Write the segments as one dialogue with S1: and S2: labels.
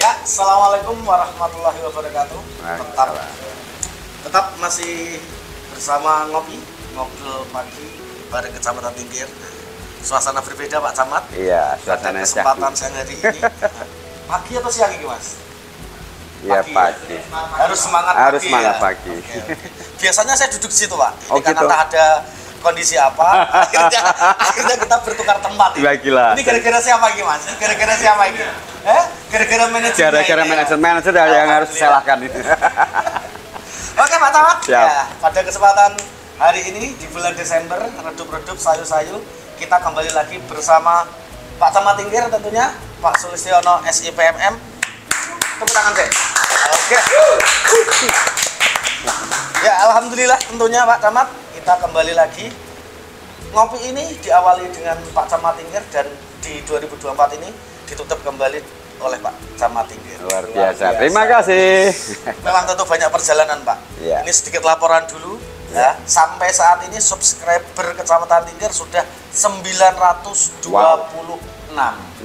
S1: Assalamualaikum warahmatullahi wabarakatuh. Tetap masih bersama ngobrol pagi bareng Kecamatan Tingkir. Suasana berbeda Pak Camat.
S2: Iya, suasana
S1: kesempatan siang hari ini. Pagi atau siang ini Mas?
S2: Iya pagi.
S1: Harus semangat
S2: Harus
S1: pagi.
S2: semangat
S1: Ya?
S2: pagi.
S1: Oke. Biasanya saya duduk di situ Pak. Ini karena
S2: gitu?
S1: tak ada kondisi apa, akhirnya kita bertukar tempat.
S2: Ya, gila.
S1: Ini gara-gara siapa ini Mas? Gara-gara siapa ini? Gara-gara manajer.
S2: Gara-gara manajer yang harus disalahkan itu.
S1: Oke Pak Camat.
S2: Siap.
S1: Ya, pada kesempatan hari ini di bulan Desember, redup-redup sayu-sayu, kita kembali lagi bersama Pak Camat Tingkir tentunya, Pak Sulistiono SIPMM. Tepuk tangan deh. Oke. Ya, alhamdulillah tentunya Pak Camat, kita kembali lagi. Ngopi ini diawali dengan Pak Camat Tingkir dan di 2024 ini ditutup kembali oleh Pak Camat Tingkir.
S2: Luar biasa. Terima kasih.
S1: Memang tentu banyak perjalanan Pak.
S2: Ya.
S1: Ini sedikit laporan dulu. Ya, sampai saat ini subscriber Kecamatan Tingkir sudah 926.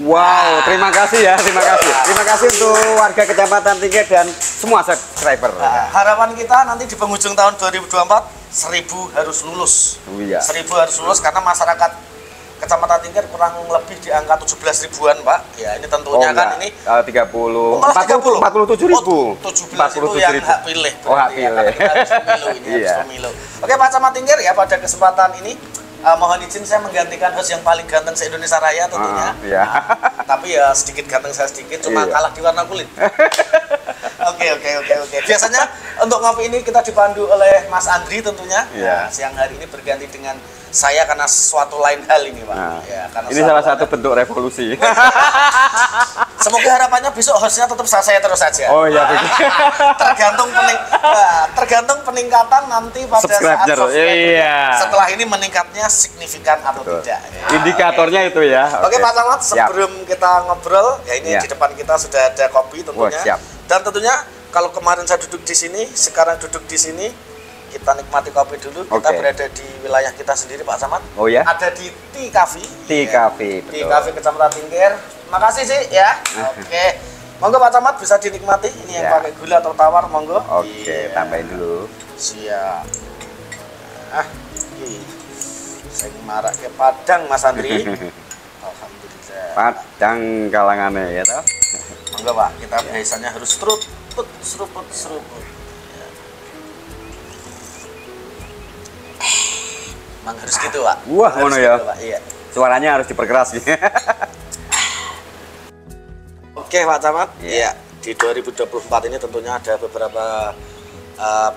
S2: Wow, terima kasih ya, terima kasih. Terima kasih untuk warga Kecamatan Tingkir dan semua subscriber.
S1: Nah, harapan kita nanti di penghujung tahun 2024 1000 harus lulus.
S2: Oh, iya.
S1: 1000 harus lulus karena masyarakat Kecamatan Tingkir kurang lebih di angka 17 ribuan Pak. Ya, ini tentunya kan ini
S2: 30,
S1: 47
S2: ribu.
S1: 17 itu yang hak pilih.
S2: Oh, hak pilih.
S1: Ya, harus pemilu ini, harus
S2: Iya.
S1: pemilu. Oke Pak Camat Tingkir ya, pada kesempatan ini mohon izin saya menggantikan host yang paling ganteng se-Indonesia Raya tentunya.
S2: Iya.
S1: Tapi ya sedikit ganteng saya sedikit, cuma
S2: Iya.
S1: kalah di warna kulit. Oke. Biasanya untuk ngopi ini kita dipandu oleh Mas Andri tentunya.
S2: Iya.
S1: Nah, siang hari ini berganti dengan saya karena suatu lain hal ini Pak.
S2: Nah,
S1: Ya, karena
S2: ini salah satu bentuk revolusi.
S1: Semoga harapannya besok hostnya tetap saya terus saja.
S2: Oh iya,
S1: tergantung peningkatan nanti pada saat
S2: subscriber. Iya.
S1: Setelah ini meningkatnya signifikan atau
S2: Betul.
S1: tidak.
S2: Indikatornya itu ya.
S1: Oke Pak Camat,
S2: Siap.
S1: sebelum kita ngobrol, ya ini
S2: Ya.
S1: di depan kita sudah ada kopi tentunya.
S2: Wah, siap.
S1: Dan tentunya kalau kemarin saya duduk di sini, sekarang duduk di sini, kita nikmati kopi dulu. Kita
S2: Oke.
S1: berada di wilayah kita sendiri Pak Camat.
S2: Oh ya?
S1: Ada di Tea Cafe.
S2: Tea
S1: Ya.
S2: Cafe,
S1: Tea
S2: betul.
S1: Cafe Kecamatan Tingkir. Makasih sih ya. Oke. Monggo Pak Camat bisa dinikmati. Ini yang
S2: Ya.
S1: pakai gula atau tawar, monggo.
S2: Oke,
S1: Iya.
S2: tambahin dulu.
S1: Siap. Iki. Sing marak ke Padang Mas Andri. Alhamdulillah.
S2: Padang kalangannya ya toh.
S1: Monggo Pak, kita biasanya harus seruput. Ya. Emang harus gitu Pak.
S2: Wah,
S1: Harus
S2: ngono ya.
S1: gitu, Pak. Iya.
S2: Suaranya harus diperkeras gitu.
S1: Oke Pak Camat,
S2: Iya.
S1: ya di 2024 ini tentunya ada beberapa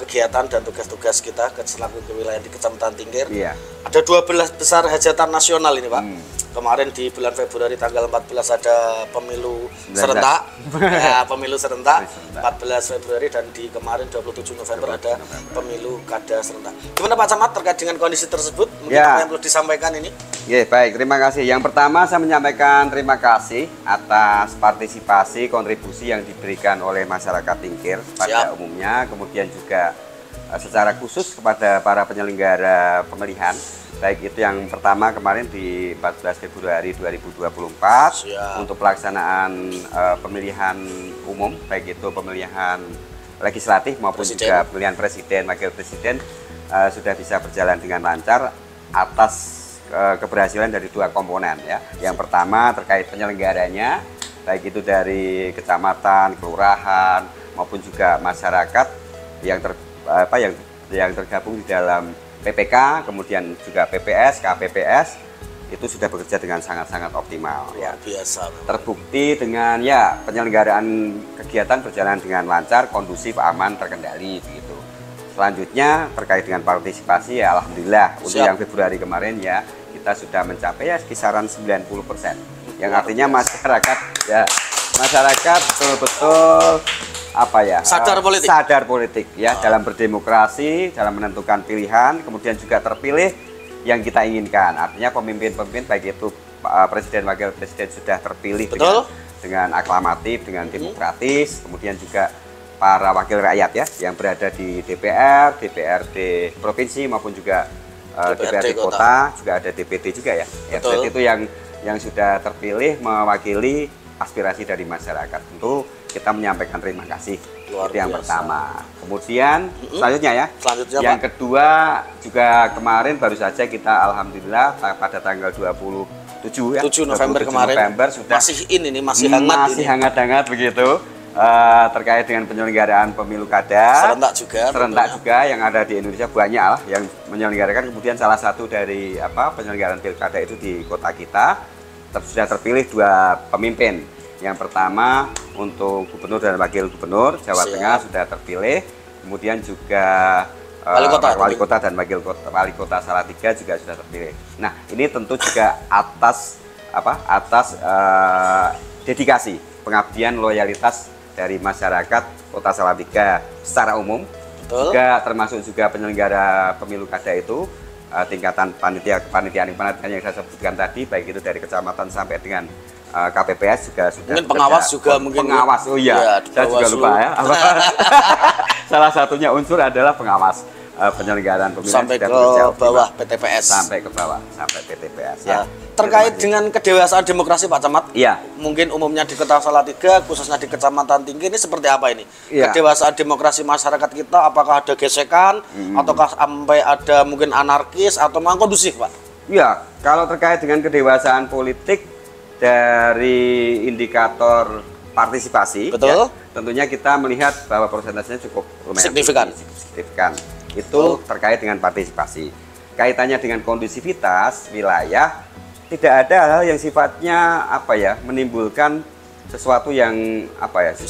S1: kegiatan dan tugas-tugas kita selaku kewilayahan di Kecamatan Tingkir.
S2: Iya.
S1: Ada 12 besar hajatan nasional ini Pak.
S2: Hmm.
S1: Kemarin di bulan Februari tanggal 14 ada pemilu
S2: 19.
S1: serentak. Ya, pemilu serentak
S2: Serentak.
S1: 14 Februari dan di kemarin 27 November ada pemilu kada serentak. Gimana Pak Camat terkait dengan kondisi tersebut? Mungkin
S2: Ya.
S1: apa yang perlu disampaikan ini?
S2: Oke, baik, terima kasih. Yang pertama saya menyampaikan terima kasih atas partisipasi kontribusi yang diberikan oleh masyarakat Tingkir pada
S1: Siap.
S2: umumnya, kemudian juga secara khusus kepada para penyelenggara pemilihan. Baik itu yang pertama kemarin di 14 Februari 2024
S1: Siap.
S2: untuk pelaksanaan pemilihan umum, baik itu pemilihan legislatif maupun
S1: Presiden.
S2: juga pemilihan presiden, wakil presiden sudah bisa berjalan dengan lancar atas keberhasilan dari dua komponen ya. Yang pertama terkait penyelenggaranya, baik itu dari kecamatan, kelurahan maupun juga masyarakat yang yang tergabung di dalam PPK, kemudian juga PPS, KPPS itu sudah bekerja dengan sangat-sangat optimal ya.
S1: Luar biasa.
S2: Terbukti dengan ya penyelenggaraan kegiatan berjalan dengan lancar, kondusif, aman, terkendali begitu. Selanjutnya terkait dengan partisipasi ya alhamdulillah untuk yang Februari kemarin ya kita sudah mencapai ya kisaran 90%. Yang artinya masyarakat betul-betul sadar politik ya dalam berdemokrasi, dalam menentukan pilihan, kemudian juga terpilih yang kita inginkan. Artinya pemimpin-pemimpin baik itu presiden, wakil presiden sudah terpilih
S1: Betul.
S2: dengan dengan aklamatif, dengan demokratis, kemudian juga para wakil rakyat ya yang berada di DPR, DPRD provinsi maupun juga DPRD kota, juga ada DPD juga ya. RT itu yang sudah terpilih mewakili aspirasi dari masyarakat. Tentu kita menyampaikan terima kasih. Itu yang pertama. Kemudian selanjutnya ya. Yang kedua juga kemarin baru saja kita alhamdulillah pada tanggal 27 ya.
S1: 7 November kemarin.
S2: Sudah
S1: masih hangat.
S2: Masih hangat-hangat begitu. Terkait dengan penyelenggaraan pemilu kada serentak juga yang ada di Indonesia banyak lah yang menyelenggarakan. Kemudian salah satu dari penyelenggaraan pilkada itu di kota kita sudah terpilih 2 pemimpin. Yang pertama untuk gubernur dan wakil gubernur Jawa Tengah sudah terpilih, kemudian juga wali kota dan wakil wali kota Salatiga juga sudah terpilih. Nah ini tentu juga atas dedikasi pengabdian loyalitas dari masyarakat Kota Salatiga secara umum. Juga termasuk juga penyelenggara pemilu kada itu tingkatan kepanitiaan yang saya sebutkan tadi, baik itu dari kecamatan sampai dengan KPPS juga sudah.
S1: Mungkin pengawas juga mungkin.
S2: Pengawas, oh iya, saya juga lupa ya. Salah satunya unsur adalah pengawas penyelenggaraan pemilu
S1: sampai ke bawah PTPS.
S2: Sampai ke bawah, sampai PTPS ya.
S1: Terkait dengan kedewasaan demokrasi Pak Camat,
S2: iya.
S1: Mungkin umumnya di Kota Salatiga, khususnya di Kecamatan Tinggi ini seperti apa ini? Iya. Kedewasaan demokrasi masyarakat kita, apakah ada gesekan, ataukah sampai ada mungkin anarkis atau memang kondusif Pak?
S2: Iya, kalau terkait dengan kedewasaan politik dari indikator partisipasi, ya, tentunya kita melihat bahwa persentasenya cukup lumayan signifikan. Itu terkait dengan partisipasi. Kaitannya dengan kondusivitas wilayah, tidak ada hal yang sifatnya menimbulkan sesuatu yang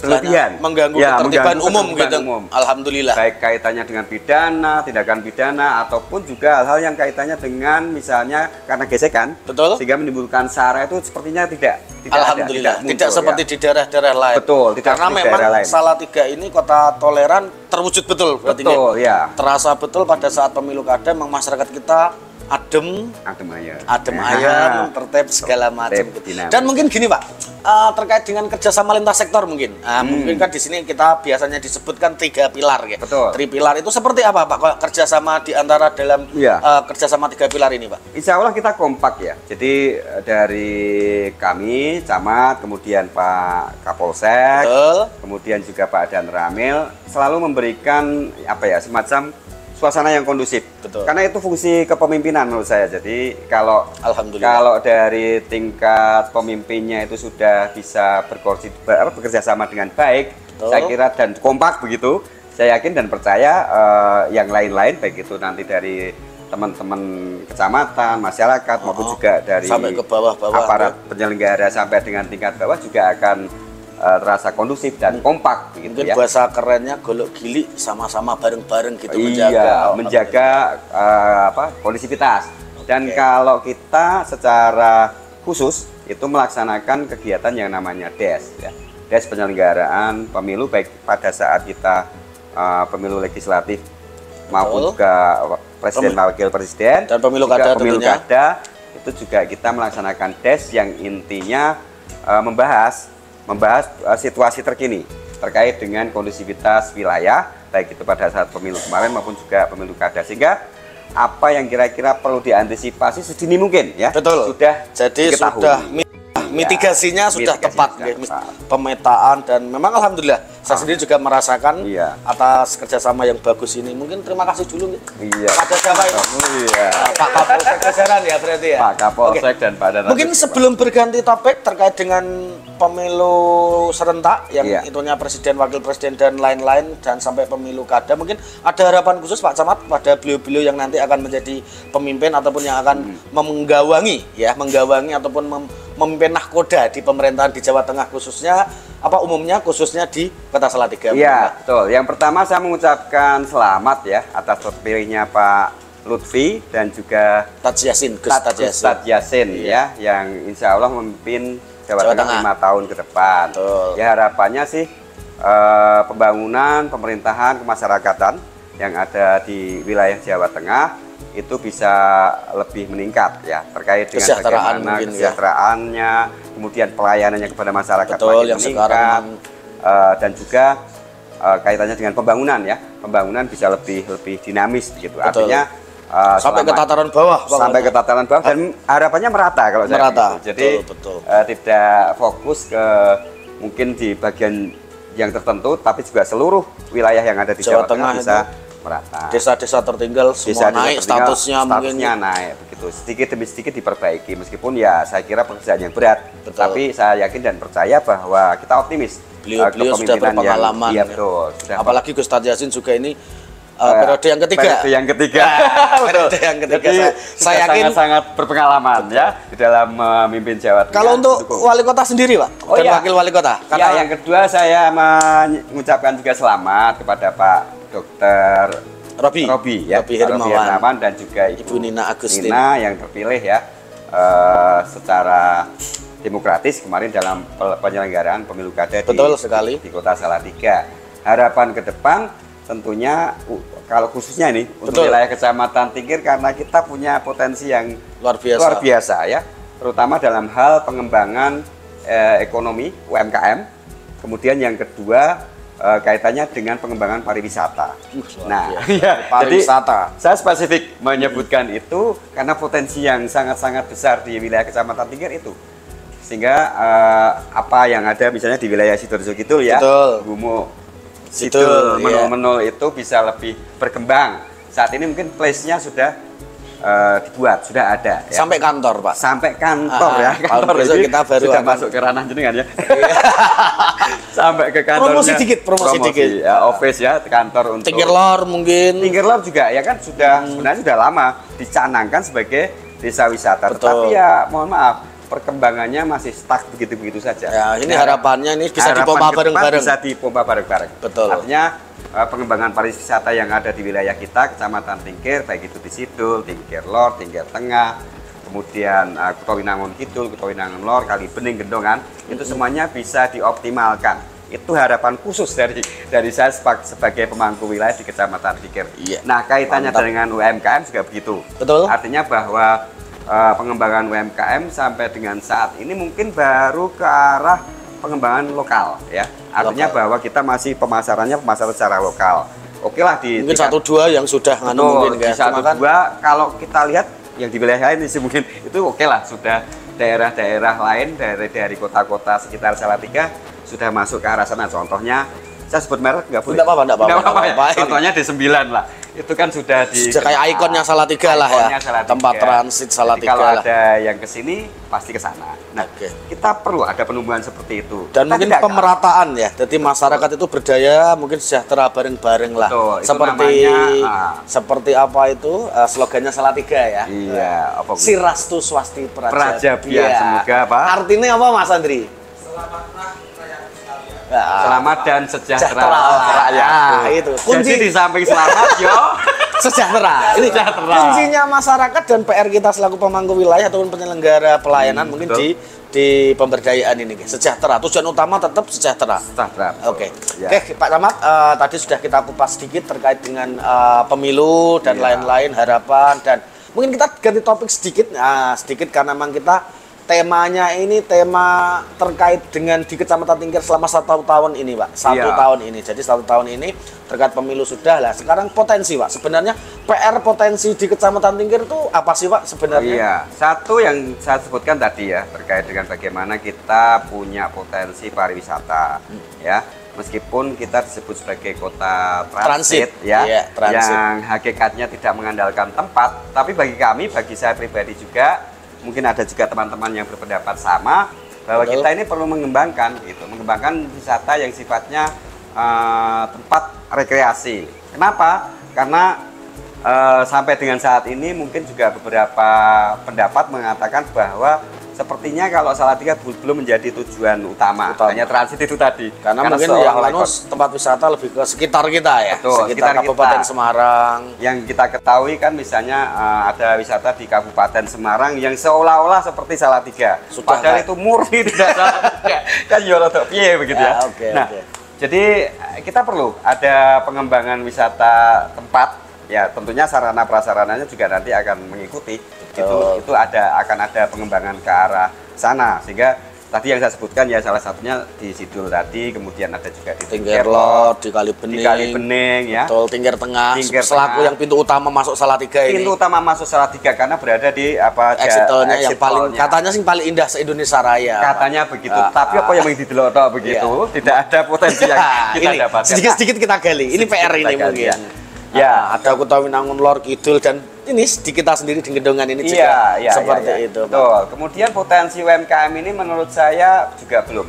S2: berlebihan,
S1: mengganggu ketertiban umum gitu. Alhamdulillah.
S2: Baik kaitannya dengan pidana, tindakan pidana, ataupun juga hal-hal yang kaitannya dengan misalnya karena gesekan, sehingga menimbulkan sara, itu sepertinya tidak
S1: Alhamdulillah,
S2: ada,
S1: tidak seperti di daerah-daerah lain.
S2: Betul,
S1: karena memang Salatiga ini kota toleran terwujud betul.
S2: Betul, ya.
S1: Terasa betul pada saat pemilu kada, memang masyarakat kita adem ayam, tertib segala macam. Dan mungkin gini Pak, terkait dengan kerjasama lintas sektor mungkin, mungkin kan di sini kita biasanya disebutkan 3 pilar ya.
S2: Betul.
S1: 3 pilar itu seperti apa Pak? Kerjasama di antara dalam kerjasama 3 pilar ini Pak?
S2: Insya Allah kita kompak ya. Jadi dari kami, camat, kemudian Pak Kapolsek, kemudian juga Pak Dan Ramil selalu memberikan semacam suasana yang kondusif. Karena itu fungsi kepemimpinan menurut saya. Jadi kalau dari tingkat pemimpinnya itu sudah bisa bekerja sama dengan baik, saya kira, dan kompak begitu, saya yakin dan percaya yang lain-lain, baik itu nanti dari teman-teman kecamatan, masyarakat maupun juga dari
S1: sampai ke bawah-bawah
S2: aparat penyelenggara sampai dengan tingkat bawah juga akan terasa kondusif dan kompak gitu.
S1: Mungkin
S2: ya.
S1: Bahasa kerennya golok gilik sama-sama bareng-bareng gitu,
S2: menjaga kondisivitas. Dan kalau kita secara khusus itu melaksanakan kegiatan yang namanya DES ya. DES penyelenggaraan pemilu, baik pada saat kita pemilu legislatif maupun juga presiden wakil presiden
S1: dan pemilu kada,
S2: itu juga kita melaksanakan DES yang intinya membahas situasi terkini terkait dengan kondusivitas wilayah, baik itu pada saat pemilu kemarin maupun juga pemilu kada, sehingga apa yang kira-kira perlu diantisipasi sedini mungkin ya. Sudah
S1: jadi diketahui. Sudah mitigasinya sudah tepat. Pemetaan, dan memang alhamdulillah saya sendiri juga merasakan atas kerjasama yang bagus ini. Mungkin terima kasih dulu pada siapa itu? Pak Kapolsek jajaran ya berarti ya.
S2: Pak Kapolsek dan Pak Dan.
S1: Mungkin sebelum berganti topik terkait dengan pemilu serentak yang itunya presiden, wakil presiden dan lain-lain, dan sampai pemilu kada, mungkin ada harapan khusus Pak Camat pada beliau-beliau yang nanti akan menjadi pemimpin ataupun yang akan menggawangi ataupun memimpin nahkoda di pemerintahan di Jawa Tengah, khususnya umumnya khususnya di Kota Salatiga.
S2: Iya, betul. Yang pertama saya mengucapkan selamat ya atas terpilihnya Pak Lutfi dan juga
S1: Taj Yassin
S2: ya, yang insya Allah memimpin Jawa Tengah 5 tahun ke depan. Ya harapannya sih pembangunan pemerintahan kemasyarakatan yang ada di wilayah Jawa Tengah itu bisa lebih meningkat ya, terkait dengan bagaimana kesejahteraannya, kemudian pelayanannya kepada masyarakat makin meningkat, dan juga kaitannya dengan pembangunan ya, pembangunan bisa lebih dinamis gitu. Artinya
S3: sampai ke tataran bawah,
S2: sampai ke tataran bawah, dan harapannya merata kalau
S3: merata.
S2: Saya jadi tidak fokus ke mungkin di bagian yang tertentu, tapi juga seluruh wilayah yang ada di Jawa Tengah bisa merata.
S3: Desa-desa tertinggal semua naik statusnya mungkin
S2: naik begitu, sedikit demi sedikit diperbaiki, meskipun ya saya kira pekerjaan yang berat. Tapi saya yakin dan percaya bahwa kita optimis.
S3: Beliau sudah berpengalaman.
S2: Iya, betul.
S3: Apalagi Gus Tadjassin juga ini periode yang ketiga.
S2: Periode yang ketiga.
S3: Periode yang ketiga.
S2: Jadi,
S3: saya yakin
S2: sangat berpengalaman ya di dalam memimpin Jawa Tengah.
S3: Kalau untuk wali kota sendiri, Pak, dan wakil wali kota.
S2: Karena yang kedua saya mengucapkan juga selamat kepada Pak Dr. Robi Hermawan dan juga Ibu Nina Agustina yang terpilih ya secara demokratis kemarin dalam penyelenggaraan pemilu kada di Kota Salatiga. Harapan ke depan tentunya kalau khususnya ini untuk wilayah Kecamatan Tingkir, karena kita punya potensi yang luar biasa ya, terutama dalam hal pengembangan ekonomi UMKM. Kemudian yang kedua kaitannya dengan pengembangan pariwisata. Nah, ya, pariwisata. Jadi saya spesifik menyebutkan itu karena potensi yang sangat-sangat besar di wilayah Kecamatan Tingkir itu. Sehingga apa yang ada misalnya di wilayah Sidoarjo Kidul ya, Gumo, Sidul, Menul itu bisa lebih berkembang. Saat ini mungkin place-nya sudah dibuat, sudah ada ya.
S3: Sampai kantor, Pak.
S2: Sampai kantor ya. Kantor
S3: besok kita baru
S2: sudah masuk ke ranah jenengan ya. Sampai ke kantornya.
S3: Promosi dikit.
S2: Ya, office ya, kantor untuk
S3: Tingkir Lor mungkin.
S2: Tingkir Lor juga ya kan sudah sebenarnya sudah lama dicanangkan sebagai desa wisata. Tetapi ya mohon maaf, perkembangannya masih stuck begitu-begitu saja.
S3: Ya, ini harapannya ini bisa dipompa bareng-bareng.
S2: Bisa dipompa bareng-bareng.
S3: Betul.
S2: Artinya pengembangan pariwisata yang ada di wilayah kita, Kecamatan Tingkir, baik itu di Sidul, Tingkir Lor, Tingkir Tengah, kemudian Kutowinangun Kidul, Kutowinangun Lor, Kalibening, Gendongan, itu semuanya bisa dioptimalkan. Itu harapan khusus dari saya sebagai pemangku wilayah di Kecamatan Tingkir.
S3: Iya.
S2: Nah, kaitannya dengan UMKM juga begitu.
S3: Betul.
S2: Artinya bahwa pengembangan UMKM sampai dengan saat ini mungkin baru ke arah pengembangan lokal ya. Artinya bahwa kita masih pemasaran secara lokal. Oke lah di
S3: mungkin 1-2 yang sudah
S2: mungkin di 1-2 kalau kita lihat yang di wilayah lain sih mungkin itu oke lah, sudah daerah-daerah lain dari kota-kota sekitar Salatiga sudah masuk ke arah sana. Contohnya saya sebut merek nggak boleh?
S3: Nggak apa-apa.
S2: Ya. Contohnya D9 lah. Itu kan sudah
S3: kayak ikonnya Salatiga lah ya. Tempat transit Salatiga.
S2: Kalau ada yang ke sini pasti ke sana. Nah, kita perlu ada penumbuhan seperti itu.
S3: Dan mungkin pemerataan ya. Jadi masyarakat itu berdaya, mungkin sejahtera bareng-bareng lah. Seperti apa itu slogannya Salatiga ya.
S2: Iya, apa?
S3: Sirastu Swasti
S2: Prajabia. Semoga Pak.
S3: Artinya apa Mas Andri?
S2: Selamat dan sejahtera
S3: rakyat. Itu kunci.
S2: Jadi di samping selamat yo
S3: sejahtera. Ini kuncinya masyarakat dan PR kita selaku pemangku wilayah ataupun penyelenggara pelayanan mungkin di pemberdayaan ini sejahtera. Tujuan utama tetap sejahtera. Oke, Pak Camat, tadi sudah kita kupas sedikit terkait dengan pemilu dan lain-lain, harapan, dan mungkin kita ganti topik sedikit. Nah, sedikit karena memang kita temanya ini tema terkait dengan di Kecamatan Tingkir selama 1 tahun ini, Pak. 1 tahun ini. Jadi 1 tahun ini terkait pemilu sudah lah. Sekarang potensi, Pak. Sebenarnya PR potensi di Kecamatan Tingkir itu apa sih, Pak, sebenarnya?
S2: Iya, satu yang saya sebutkan tadi ya, terkait dengan bagaimana kita punya potensi pariwisata. Ya, meskipun kita disebut sebagai kota transit ya, yang hakikatnya tidak mengandalkan tempat, tapi bagi saya pribadi juga, mungkin ada juga teman-teman yang berpendapat sama bahwa kita ini perlu mengembangkan wisata yang sifatnya tempat rekreasi. Kenapa? Karena sampai dengan saat ini mungkin juga beberapa pendapat mengatakan bahwa sepertinya kalau Salatiga belum menjadi tujuan utama. Hanya transit itu tadi.
S3: Karena mungkin yang tempat wisata lebih ke sekitar kita ya.
S2: Betul,
S3: sekitar Kabupaten Semarang.
S2: Yang kita ketahui kan misalnya ada wisata di Kabupaten Semarang yang seolah-olah seperti Salatiga. Padahal itu murni tidak Salatiga. Kan yo rada piye begitu ya. Jadi kita perlu ada pengembangan wisata tempat ya tentunya sarana prasarananya juga nanti akan mengikuti. Itu akan ada pengembangan ke arah sana, sehingga tadi yang saya sebutkan ya salah satunya di Sidul tadi, kemudian ada juga di
S3: Tingger Lor, di Kali
S2: Bening ya.
S3: Betul, Tingger Tengah.
S2: Tingger
S3: selaku
S2: Tengah.
S3: yang pintu utama masuk Salatiga ini.
S2: Pintu utama masuk Salatiga karena berada di
S3: Exit tolnya yang
S2: exit
S3: paling
S2: tolnya.
S3: katanya sih paling indah se-Indonesia Raya.
S2: Katanya begitu. Tapi apa yang didelok begitu? Tidak ada potensi yang kita
S3: ini
S2: dapatkan.
S3: sedikit-sedikit kita gali. Ini PR ini
S2: Kita gali,
S3: mungkin.
S2: Ya.
S3: Ada Kutawinangun Lor Kidul dan ini di kita sendiri di Gendongan ini juga seperti itu.
S2: Betul. Kemudian potensi UMKM ini menurut saya juga belum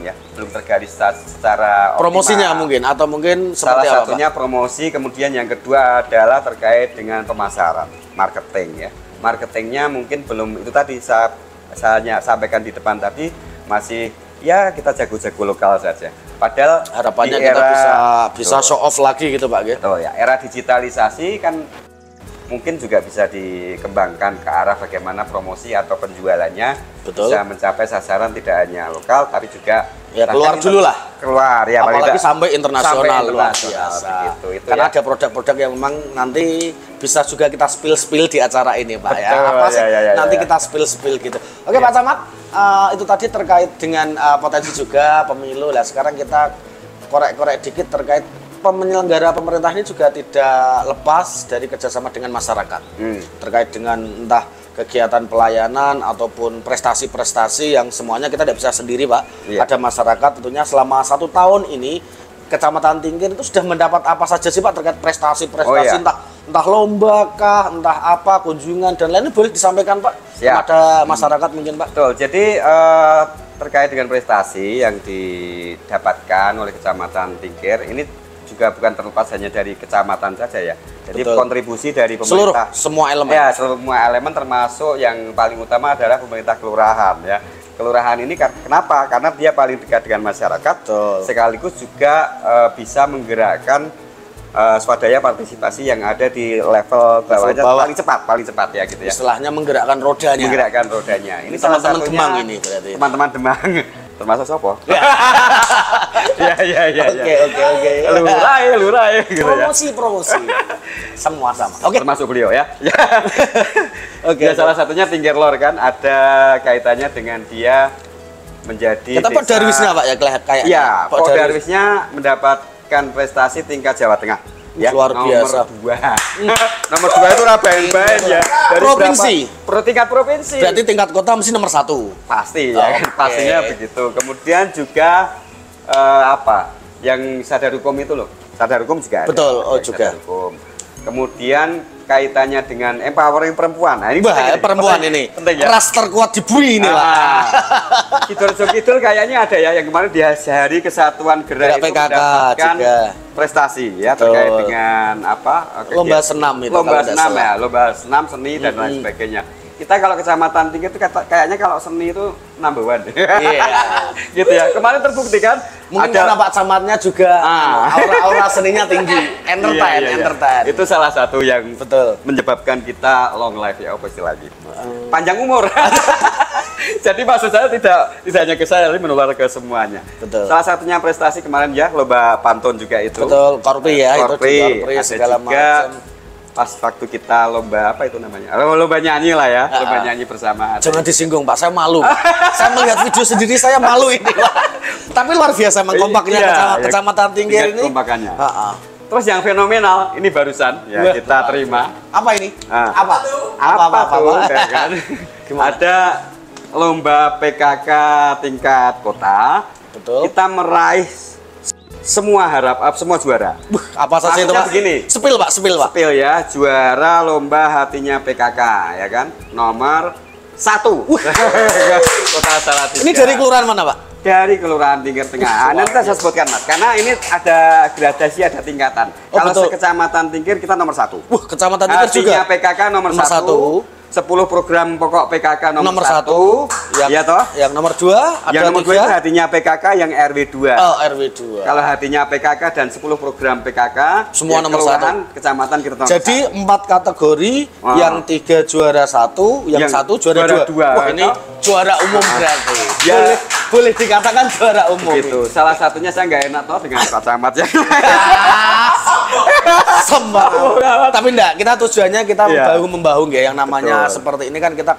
S2: tergali secara
S3: Promosinya
S2: optimal.
S3: mungkin atau mungkin
S2: Salah
S3: seperti apa,
S2: satunya promosi, kemudian yang kedua adalah terkait dengan pemasaran, marketing ya. Marketingnya mungkin belum, itu tadi saya sampaikan di depan tadi, masih ya kita jago-jago lokal saja. Padahal
S3: harapannya
S2: di
S3: kita
S2: era,
S3: bisa show off lagi gitu Pak gitu.
S2: betul ya, era digitalisasi kan mungkin juga bisa dikembangkan ke arah bagaimana promosi atau penjualannya
S3: Betul.
S2: bisa mencapai sasaran tidak hanya lokal tapi juga
S3: Ya keluar dulu lah.
S2: Keluar ya, paling
S3: Apalagi
S2: tidak
S3: sampai internasional luar
S2: internasional,
S3: biasa.
S2: begitu. Itu
S3: Karena
S2: ya.
S3: ada produk-produk yang memang nanti bisa juga kita spill di acara ini Pak ya.
S2: Betul,
S3: Apa sih?
S2: ya,
S3: Nanti
S2: ya.
S3: kita spill gitu. Oke Pak Camat, itu tadi terkait dengan potensi juga pemilu. Lah sekarang kita korek-korek dikit terkait penyelenggara pemerintah ini juga tidak lepas dari kerjasama dengan masyarakat. Terkait dengan entah kegiatan pelayanan ataupun prestasi-prestasi yang semuanya kita tidak bisa sendiri Pak.
S2: Iya.
S3: Ada masyarakat tentunya selama 1 tahun ini Kecamatan Tingkir itu sudah mendapat apa saja sih Pak terkait prestasi-prestasi,
S2: iya.
S3: entah lomba kah, entah apa, kunjungan dan lainnya, boleh disampaikan Pak
S2: Siap.
S3: kepada masyarakat mungkin Pak.
S2: Betul. Jadi terkait dengan prestasi yang didapatkan oleh Kecamatan Tingkir ini juga bukan terlepas hanya dari kecamatan saja ya. Jadi
S3: Betul.
S2: kontribusi dari
S3: Seluruh
S2: pemerintah
S3: semua elemen.
S2: Ya, semua elemen termasuk yang paling utama adalah pemerintah kelurahan ya. Kelurahan ini kenapa? Karena dia paling dekat dengan masyarakat,
S3: Betul.
S2: sekaligus juga bisa menggerakkan swadaya partisipasi yang ada di level bawahnya
S3: bawah.
S2: paling cepat ya gitu ya.
S3: Istilahnya menggerakkan rodanya.
S2: Menggerakkan rodanya. Ini
S3: Teman-teman
S2: salah satunya
S3: Demang ini berarti.
S2: Teman-teman Demang. Termasuk sopo? Ya.
S3: Oke.
S2: Lurah gitu ya.
S3: Promosi. Semua sama. Oke.
S2: Termasuk beliau ya.
S3: Oke.
S2: Ya, salah satunya Tingkir Lor kan ada kaitannya dengan dia menjadi
S3: Kita Pak Darwisnya Pak ya kayaknya.
S2: Iya,
S3: Pak
S2: Pak
S3: Darwis.
S2: Darwisnya mendapatkan prestasi tingkat Jawa Tengah. Ya,
S3: Luar biasa.
S2: Nomor 2. Nomor 2 itu rabain-bain ya. Dari
S3: Provinsi.
S2: Tingkat provinsi.
S3: Berarti tingkat kota mesti nomor 1.
S2: Pasti ya,
S3: Oke.
S2: pastinya begitu. Kemudian juga apa? Yang sadar hukum itu loh. Sadar hukum juga ada.
S3: Betul,
S2: Yang
S3: juga.
S2: sadar hukum. Kemudian kaitannya dengan empowering perempuan. Nah, ini penting ini,
S3: Perempuan
S2: penting.
S3: ini.
S2: Penting ya.
S3: Ras terkuat di bumi ini Pak.
S2: Kidul kayaknya ada ya yang kemarin di Hari Kesatuan Gerak itu
S3: PKK
S2: mendapatkan
S3: juga.
S2: prestasi ya
S3: Betul.
S2: terkait dengan apa?
S3: Lomba senam itu,
S2: Lomba
S3: kalau tidak
S2: senam
S3: salah.
S2: ya, lomba senam seni dan lain sebagainya. Kita kalau Kecamatan Tingkir itu kayaknya kalau seni itu number one.
S3: Iya.
S2: Gitu ya. Kemarin terbukti kan
S3: Mungkin karena Pak Camatnya juga aura seninya tinggi. Entertain.
S2: Itu salah satu yang
S3: Betul.
S2: menyebabkan kita long life ya, apa istilahnya? Panjang umur. Jadi maksud saya tidak hanya ke saya, tapi menular ke semuanya.
S3: Betul.
S2: Salah satunya prestasi kemarin ya, lomba pantun juga itu.
S3: Betul, Korpri ya,
S2: Korpri,
S3: itu
S2: ada
S3: segala
S2: juga
S3: macam.
S2: pas waktu kita lomba apa itu namanya? Lomba nyanyi lah ya, lomba nyanyi bersama.
S3: Jangan disinggung Pak, saya malu. Saya melihat video sendiri saya malu ini Pak. Tapi luar biasa mengkompaknya Kecamatan Tingkir ini.
S2: Kompakannya.
S3: Ha-ha.
S2: Terus yang fenomenal ini barusan ya
S3: Wah.
S2: kita terima.
S3: Apa ini?
S2: Ah.
S3: Apa
S2: tuh?
S3: Pak?
S2: Ya kan?
S3: Gimana?
S2: Ada lomba PKK tingkat kota.
S3: Betul.
S2: Kita meraih semua semua juara.
S3: Apa saja itu
S2: Maksudnya
S3: Pak?
S2: begini.
S3: Sepil Pak.
S2: Sepil ya, juara lomba hatinya PKK ya kan. Nomor 1. Kota Salatiga.
S3: Ini dari kelurahan mana Pak?
S2: Dari Kelurahan Tingkir Tengah. Nanti saya sebutkan Mas, karena ini ada gradasi, ada tingkatan.
S3: Oh,
S2: Kalau
S3: betul.
S2: Kecamatan Tingkir kita nomor 1.
S3: Kecamatan Tingkir juga.
S2: Artinya PKK nomor
S3: Nomor
S2: 1. 10 program pokok PKK nomor 1. Iya toh?
S3: Yang nomor 2 ada
S2: Yang nomor 2 itu
S3: 3.
S2: hatinya PKK yang RW2.
S3: Oh, RW2.
S2: Kalau hatinya PKK dan 10 program PKK
S3: Semua
S2: yang
S3: nomor
S2: kelurahan, Kecamatan kita nomor
S3: Jadi 4 kategori, yang 3 juara 1, yang 1 juara 2. Wah, ini juara umum berarti.
S2: Ya.
S3: Boleh dikatakan juara umum.
S2: gitu. Salah satunya saya nggak enak toh dengan Pak Camat ya.
S3: Semangat. Tapi enggak, kita tujuannya kita membahu ya yang namanya
S2: Betul.
S3: seperti ini kan kita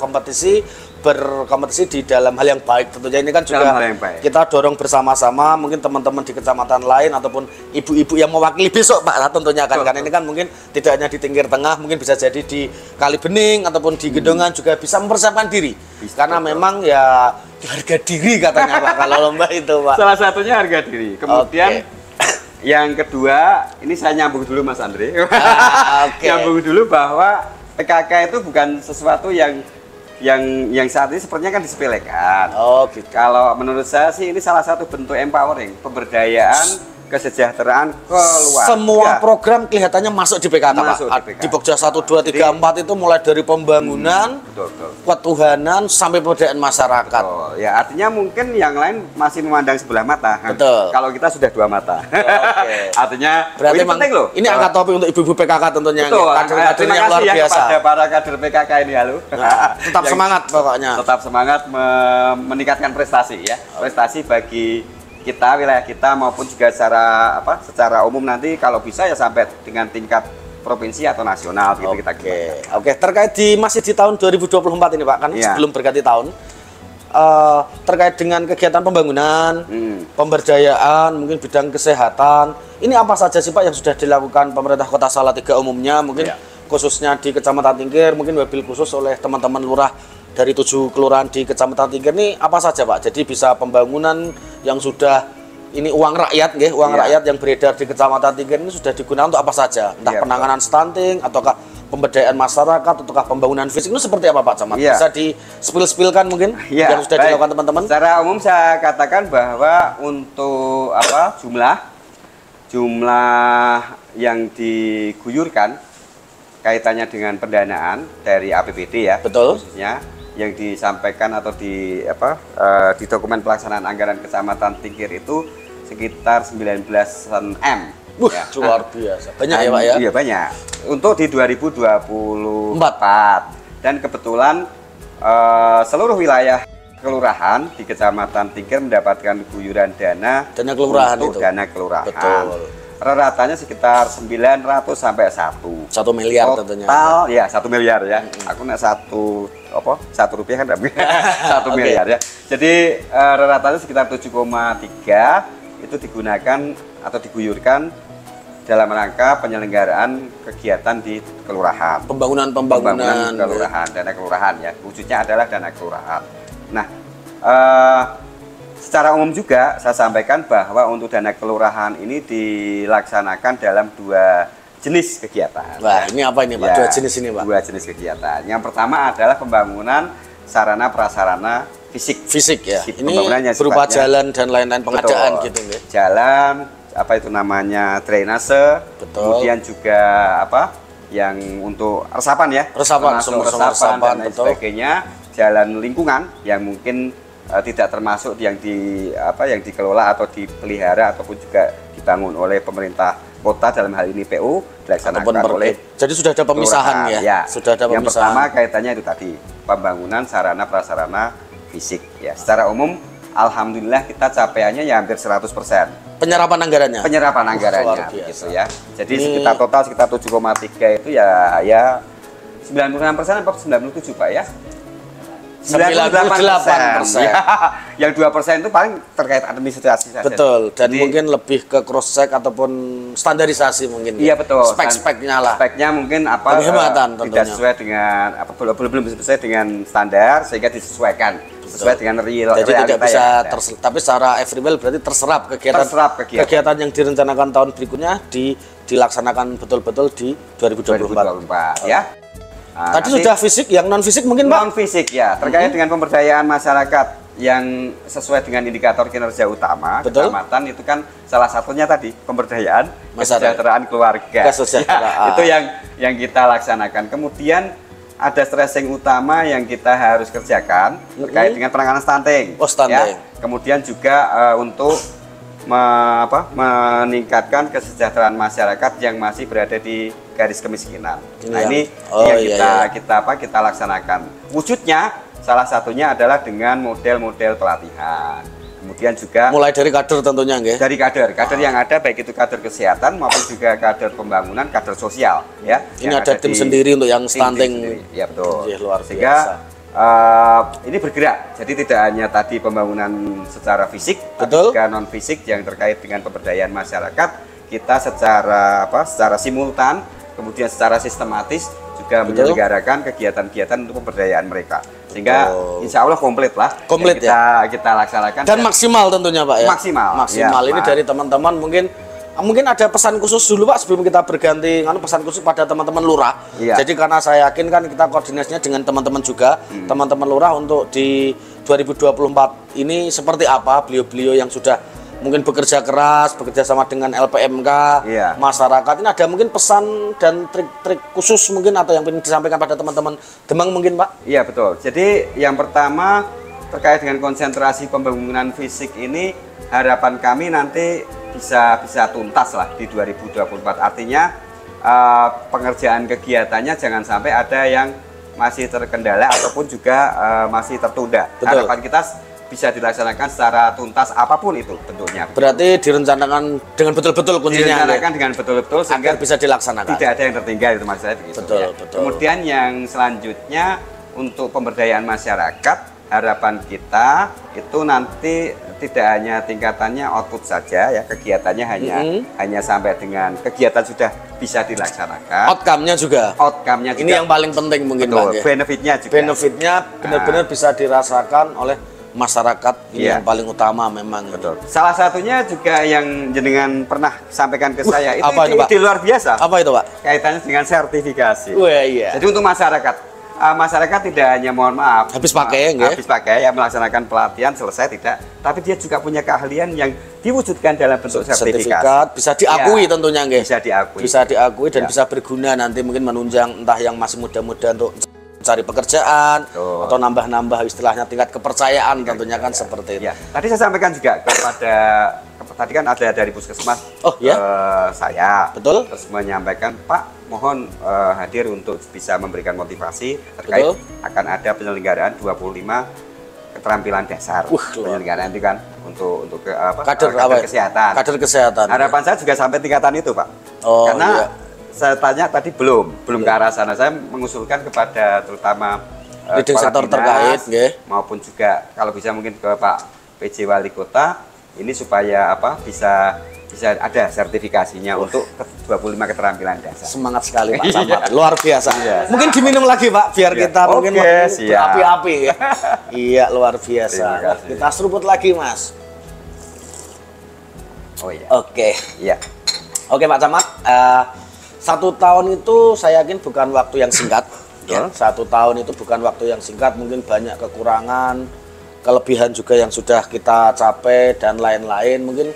S3: berkompetisi di dalam hal yang baik tentunya. Ini kan juga kita dorong bersama-sama mungkin teman-teman di kecamatan lain ataupun ibu-ibu yang mewakili besok Pak tentunya kan. Karena ini kan mungkin tidak hanya di Tingkir Tengah, mungkin bisa jadi di Kalibening ataupun di Gedongan juga bisa mempersiapkan diri. Karena memang ya harga diri katanya Pak kalau lomba itu Pak.
S2: Salah satunya harga diri. Kemudian yang kedua, ini saya nyambung dulu Mas Andre. Nyambung dulu bahwa PKK itu bukan sesuatu yang saat ini sepertinya kan disepelekan.
S3: Oh gitu.
S2: Kalau menurut saya sih ini salah satu bentuk empowering, pemberdayaan, kesejahteraan keluarga.
S3: Semua program kelihatannya masuk di PKK
S2: Masuk
S3: Pak.
S2: di PKK.
S3: Di Pokja 1, 2, 3, 4 itu mulai dari pembangunan, ketuhanan sampai pemberdayaan masyarakat.
S2: Betul. Ya artinya mungkin yang lain masih memandang sebelah mata.
S3: Betul.
S2: Kalau kita sudah dua mata.
S3: Artinya berarti
S2: ini penting loh.
S3: Ini angkat topi untuk ibu-ibu PKK tentunya.
S2: Betul.
S3: Kader-kadernya yang luar
S2: ya
S3: biasa.
S2: Kepada para kader PKK ini halo.
S3: Nah, tetap semangat pokoknya.
S2: Tetap semangat meningkatkan prestasi ya. Prestasi bagi kita, wilayah kita maupun juga secara umum nanti kalau bisa ya sampai dengan tingkat provinsi atau nasional gitu kita kira.
S3: Oke, terkait masih di tahun 2024 ini Pak kan sebelum berganti tahun. Terkait dengan kegiatan pembangunan, pemberdayaan, mungkin bidang kesehatan. Ini apa saja sih Pak yang sudah dilakukan pemerintah Kota Salatiga umumnya, mungkin khususnya di Kecamatan Tingkir, mungkin wabil khusus oleh teman-teman lurah dari 7 kelurahan di Kecamatan Tingkir ini apa saja Pak? Jadi bisa pembangunan yang sudah ini uang rakyat, uang rakyat yang beredar di Kecamatan Tingkir ini sudah digunakan untuk apa saja? Entah penanganan stunting, ataukah pemberdayaan masyarakat, ataukah pembangunan fisik itu seperti apa Pak Camat? Bisa di-spill-spillkan mungkin yang sudah dilakukan teman-teman?
S2: Secara umum saya katakan bahwa untuk jumlah yang diguyurkan kaitannya dengan pendanaan dari APBD ya,
S3: betul,
S2: khususnya yang disampaikan atau di dokumen pelaksanaan anggaran Kecamatan Tingkir itu sekitar 19 M.
S3: Luar biasa. Banyak ya Pak ya?
S2: Iya banyak. Untuk di 2024 dan kebetulan seluruh wilayah kelurahan di Kecamatan Tingkir mendapatkan guyuran dana
S3: kelurahan
S2: untuk
S3: itu.
S2: Dana kelurahan.
S3: Betul.
S2: Ratanya sekitar 900 sampai 1
S3: miliar tentunya.
S2: Total ya 1 miliar ya. Aku nak 1 rupiah kan enggak 1 miliar ya. Jadi ratanya sekitar 7,3 itu digunakan atau diguyurkan dalam rangka penyelenggaraan kegiatan di kelurahan.
S3: Pembangunan
S2: kelurahan, dana kelurahan ya. Wujudnya adalah dana kelurahan. Nah, secara umum juga saya sampaikan bahwa untuk dana kelurahan ini dilaksanakan dalam 2 jenis kegiatan.
S3: Wah, ini apa ini Pak?
S2: Ya,
S3: 2 jenis ini Pak?
S2: 2 jenis kegiatan. Yang pertama adalah pembangunan sarana prasarana fisik.
S3: Fisik ya. Ini
S2: pembangunannya
S3: berupa jalan dan lain-lain pengadaan gitu ya.
S2: Jalan, apa itu namanya drainase, kemudian juga yang untuk resapan ya.
S3: Resapan
S2: dan lain sebagainya. Jalan lingkungan yang mungkin tidak termasuk yang dikelola atau dipelihara ataupun juga dibangun oleh pemerintah kota, dalam hal ini PU dilaksanakan oleh.
S3: Jadi sudah ada pemisahan ya? Sudah ada pemisahan.
S2: Yang pertama kaitannya itu tadi pembangunan sarana prasarana fisik ya. Secara umum alhamdulillah kita capaiannya ya hampir 100%. Penyerapan anggarannya begitu ya. Jadi sekitar total sekitar 7,3 itu ya 96% atau 97 Pak ya. 98%. Ya. Yang 2% itu paling terkait administrasi saja.
S3: Betul. Dan mungkin lebih ke cross check ataupun standarisasi mungkin.
S2: Iya betul.
S3: Spek-speknya lah.
S2: Speknya mungkin tidak sesuai dengan belum sesuai dengan standar sehingga disesuaikan sesuai dengan real.
S3: Jadi tidak bisa tapi secara everywhere berarti terserap kegiatan yang direncanakan tahun berikutnya dilaksanakan betul-betul di 2024
S2: ya.
S3: Tadi sudah fisik, yang non fisik mungkin Pak?
S2: Non fisik ya, terkait dengan pemberdayaan masyarakat yang sesuai dengan indikator kinerja utama kecamatan itu kan salah satunya tadi pemberdayaan kesejahteraan keluarga. Itu yang kita laksanakan. Kemudian ada stressing utama yang kita harus kerjakan terkait dengan penanganan stunting. Ya. Kemudian juga untuk meningkatkan kesejahteraan masyarakat yang masih berada di garis kemiskinan. Ini yang kita laksanakan. Wujudnya salah satunya adalah dengan model-model pelatihan. kemudian juga
S3: mulai dari kader tentunya nggih.
S2: dari kader yang ada baik itu kader kesehatan maupun juga kader pembangunan, kader sosial ya.
S3: Ini ada tim sendiri untuk yang stunting.
S2: Ya betul.
S3: Luar
S2: Sehingga
S3: biasa.
S2: ini bergerak. Jadi tidak hanya tadi pembangunan secara fisik,
S3: Betul.
S2: tapi juga non fisik yang terkait dengan pemberdayaan masyarakat. Kita secara simultan, kemudian secara sistematis juga menyelenggarakan kegiatan-kegiatan untuk pemberdayaan mereka. Sehingga insya Allah komplit lah.
S3: Komplit
S2: kita laksanakan.
S3: Dan maksimal tentunya Pak ya.
S2: Maksimal.
S3: Maksimal. Ini dari teman-teman mungkin ada pesan khusus dulu Pak sebelum kita berganti pesan khusus pada teman-teman lurah.
S2: Iya.
S3: Jadi karena saya yakin kan kita koordinasinya dengan teman-teman juga, teman-teman lurah untuk di 2024 ini seperti apa beliau-beliau yang sudah mungkin bekerja keras, bekerja sama dengan LPMK,
S2: Iya.
S3: masyarakat. Ini ada mungkin pesan dan trik-trik khusus mungkin atau yang ingin disampaikan pada teman-teman Demang mungkin Pak?
S2: Iya betul. Jadi yang pertama terkait dengan konsentrasi pembangunan fisik ini harapan kami nanti bisa tuntas lah di 2024. Artinya pengerjaan kegiatannya jangan sampai ada yang masih terkendala ataupun juga masih tertunda.
S3: Betul.
S2: Harapan kita bisa dilaksanakan secara tuntas apapun itu bentuknya.
S3: Berarti direncanakan dengan betul-betul kuncinya.
S2: Direncanakan dengan betul-betul sehingga
S3: agar bisa dilaksanakan.
S2: tidak ada yang tertinggal itu maksud saya begitu.
S3: Betul,
S2: ya.
S3: betul.
S2: Kemudian yang selanjutnya untuk pemberdayaan masyarakat, harapan kita itu nanti tidak hanya tingkatannya output saja ya, kegiatannya hanya sampai dengan kegiatan sudah bisa dilaksanakan.
S3: Outcome-nya juga.
S2: Outcome-nya
S3: Ini yang paling penting mungkin
S2: betul,
S3: Bang, ya.
S2: benefitnya juga.
S3: Benefitnya benar-benar bisa dirasakan oleh masyarakat. Ini
S2: Iya.
S3: yang paling utama memang.
S2: Betul. Salah satunya juga yang jenengan pernah sampaikan ke saya itu
S3: apa itu, Pak?
S2: ide luar biasa.
S3: Apa itu Pak?
S2: Kaitannya dengan sertifikasi.
S3: Wah iya.
S2: Jadi untuk masyarakat tidak hanya mohon maaf
S3: Habis pakai, nggak?
S2: habis pakai ya melaksanakan pelatihan selesai tidak, tapi dia juga punya keahlian yang diwujudkan dalam bentuk sertifikat.
S3: Bisa diakui
S2: Ya,
S3: tentunya nggih.
S2: bisa diakui.
S3: Bisa diakui dan
S2: Ya.
S3: bisa berguna nanti mungkin menunjang entah yang masih muda-muda untuk mencari pekerjaan.
S2: Betul.
S3: Atau nambah-nambah istilahnya tingkat kepercayaan tentunya kan seperti itu.
S2: Ya, tadi saya sampaikan juga kepada tadi kan ada dari puskesmas
S3: Oh, ya?
S2: saya
S3: Betul.
S2: terus menyampaikan Pak mohon hadir untuk bisa memberikan motivasi terkait
S3: Betul.
S2: akan ada penyelenggaraan 25 keterampilan dasar. Penyelenggaraan itu kan untuk
S3: Kader
S2: kesehatan.
S3: Kader kesehatan.
S2: Harapan saya juga sampai tingkatan itu Pak.
S3: Oh,
S2: Karena
S3: iya.
S2: saya tanya tadi belum ke arah sana. Saya mengusulkan kepada terutama
S3: Leading
S2: kepala
S3: sektor
S2: dinas,
S3: terkait, nggih.
S2: maupun juga kalau bisa mungkin ke Pak PJ Wali Kota ini supaya bisa ada sertifikasinya untuk 25 keterampilan dasar.
S3: Semangat sekali Pak Camat, luar biasa.
S2: Iya.
S3: Mungkin diminum lagi Pak, biar
S2: Iya.
S3: kita mungkin
S2: Oke, siap.
S3: berapi-api ya. Iya, luar biasa.
S2: Terima kasih.
S3: Kita seruput lagi Mas.
S2: Oh iya.
S3: Oke.
S2: Iya.
S3: Oke Pak Camat, 1 tahun itu saya yakin bukan waktu yang singkat. Ya, 1 tahun itu bukan waktu yang singkat, mungkin banyak kekurangan, kelebihan juga yang sudah kita capai dan lain-lain. Mungkin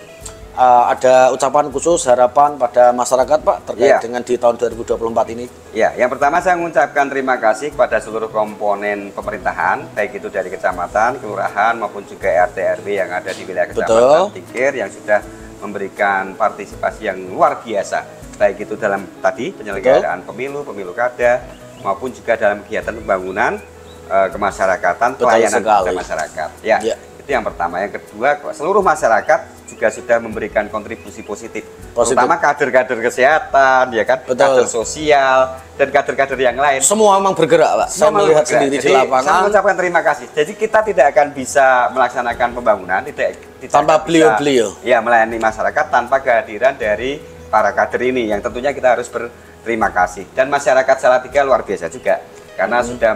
S3: ada ucapan khusus harapan pada masyarakat Pak terkait dengan di tahun 2024 ini.
S2: Ya, yang pertama saya mengucapkan terima kasih kepada seluruh komponen pemerintahan, baik itu dari kecamatan, kelurahan maupun juga RT RW yang ada di wilayah kecamatan Tingkir yang sudah memberikan partisipasi yang luar biasa, baik itu dalam tadi penyelenggaraan pemilu kada maupun juga dalam kegiatan pembangunan kemasyarakatan, pelayanan kepada masyarakat. Ya, itu yang pertama. Yang kedua, seluruh masyarakat juga sudah memberikan kontribusi positif. Terutama kader-kader kesehatan, ya kan, kader sosial dan kader-kader yang lain.
S3: Semua memang bergerak, Pak. Saya melihat sendiri di lapangan.
S2: Saya mengucapkan terima kasih. Jadi kita tidak akan bisa melaksanakan pembangunan tidak
S3: tanpa beliau-beliau.
S2: Ya, melayani masyarakat tanpa kehadiran dari para kader ini yang tentunya kita harus berterima kasih. Dan masyarakat Salatiga luar biasa juga karena sudah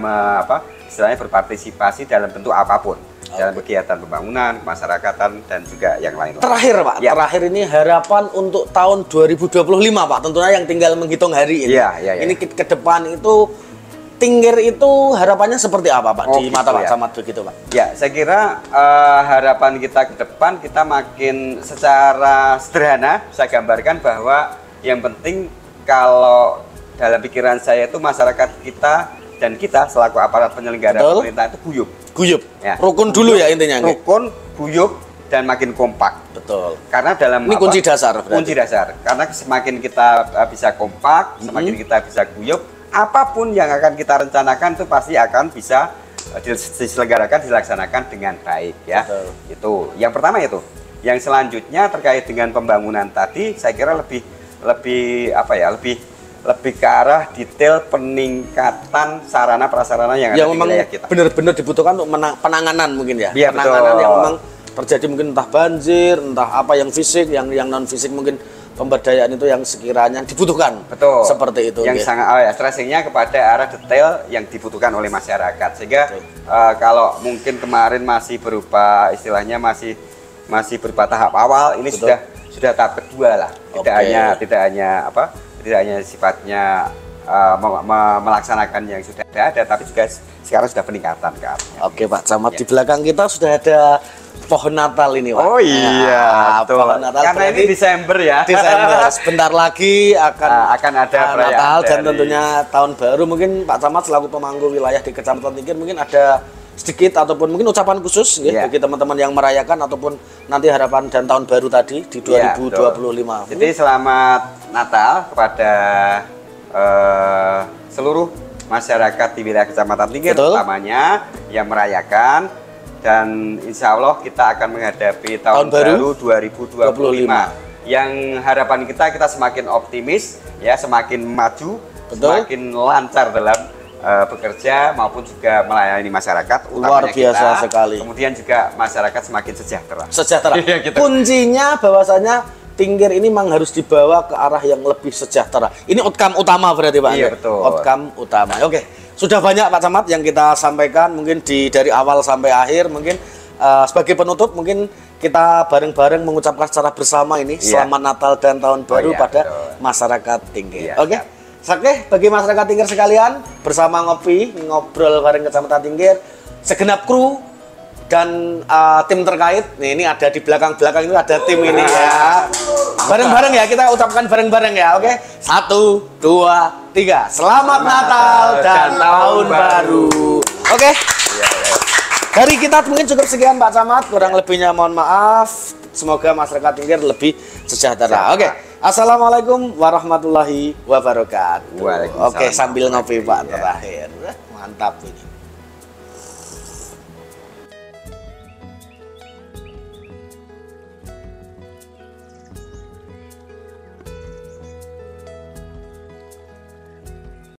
S2: istilahnya berpartisipasi dalam bentuk apapun. Dalam kegiatan pembangunan, kemasyarakatan, dan juga yang lain.
S3: Terakhir Pak, terakhir ini harapan untuk tahun 2025 Pak, tentunya yang tinggal menghitung hari ini. Ini ke depan itu, Tingkir itu harapannya seperti apa Pak di mata Pak Camat begitu Pak?
S2: Ya, saya kira harapan kita ke depan kita makin secara sederhana, saya gambarkan bahwa yang penting kalau dalam pikiran saya itu masyarakat kita dan kita selaku aparat penyelenggara pemerintah itu guyup. Ya.
S3: Rukun dulu ya intinya.
S2: Rukun, guyup, dan makin kompak.
S3: Betul.
S2: Karena dalam
S3: ini kunci dasar.
S2: Kunci dasar. Karena semakin kita bisa kompak, semakin kita bisa guyup, apapun yang akan kita rencanakan itu pasti akan bisa dilaksanakan dengan baik ya.
S3: Betul.
S2: Itu yang pertama itu. Yang selanjutnya terkait dengan pembangunan tadi, saya kira lebih apa ya, lebih ke arah detail peningkatan sarana prasarana yang ada di wilayah kita.
S3: Benar-benar dibutuhkan untuk penanganan mungkin ya.
S2: Iya,
S3: Penanganan
S2: betul.
S3: yang memang terjadi mungkin entah banjir, entah apa yang fisik, yang non fisik mungkin pemberdayaan itu yang sekiranya dibutuhkan.
S2: Betul.
S3: Seperti itu.
S2: Yang sangat stressingnya kepada arah detail yang dibutuhkan oleh masyarakat. Sehingga kalau mungkin kemarin masih berupa istilahnya masih berupa tahap awal, ini
S3: Betul.
S2: sudah tahap kedua lah. Tidak hanya sifatnya melaksanakan yang sudah ada, tapi juga sekarang sudah peningkatan ke arahnya.
S3: Oke Pak Camat, di belakang kita sudah ada pohon Natal ini Pak.
S2: Oh iya, betul.
S3: Pohon Natal
S2: Karena ini Desember ya.
S3: Desember, sebentar lagi akan
S2: ada perayaan
S3: Natal dan
S2: dari-
S3: tentunya tahun baru. Mungkin Pak Camat selaku pemangku wilayah di Kecamatan Tingkir mungkin ada sedikit ataupun mungkin ucapan khusus ya, bagi teman-teman yang merayakan ataupun nanti harapan dan tahun baru tadi di 2025.
S2: Jadi selamat Natal kepada seluruh masyarakat di wilayah Kecamatan Tingkir,
S3: Betul.
S2: utamanya yang merayakan, dan insya Allah kita akan menghadapi tahun baru 2025. Yang harapan kita semakin optimis ya, semakin maju,
S3: Betul.
S2: semakin lancar dalam bekerja maupun juga melayani masyarakat.
S3: Luar
S2: utamanya
S3: biasa
S2: kita.
S3: sekali.
S2: Kemudian juga masyarakat semakin sejahtera.
S3: Sejahtera.
S2: Iya, gitu.
S3: Kuncinya bahwasanya Tingkir ini memang harus dibawa ke arah yang lebih sejahtera. Ini outcome utama berarti Pak.
S2: Iya,
S3: Andre?
S2: betul.
S3: Outcome utama. Oke. Sudah banyak Pak Camat yang kita sampaikan mungkin dari awal sampai akhir. Mungkin sebagai penutup mungkin kita bareng-bareng mengucapkan secara bersama ini
S2: Iya.
S3: selamat Natal dan tahun baru
S2: iya,
S3: pada
S2: betul.
S3: masyarakat Tingkir.
S2: Iya,
S3: Oke.
S2: siap.
S3: Oke, bagi masyarakat Tingkir sekalian, bersama ngobrol bareng Kecamatan Tingkir, segenap kru dan tim terkait. Nih, ini ada di belakang-belakang itu ada tim ini ya. Bareng-bareng ya, kita ucapkan bareng-bareng ya, oke? 1, 2, 3. Selamat Natal dan tahun baru. Oke. Dari kita mungkin cukup sekian Pak Camat, kurang lebihnya mohon maaf. Semoga masyarakat Tingkir lebih sejahtera. Oke. Assalamualaikum warahmatullahi wabarakatuh.
S2: Waalaikumsalam.
S3: Oke, sambil ngopi Pak terakhir. Mantap ini.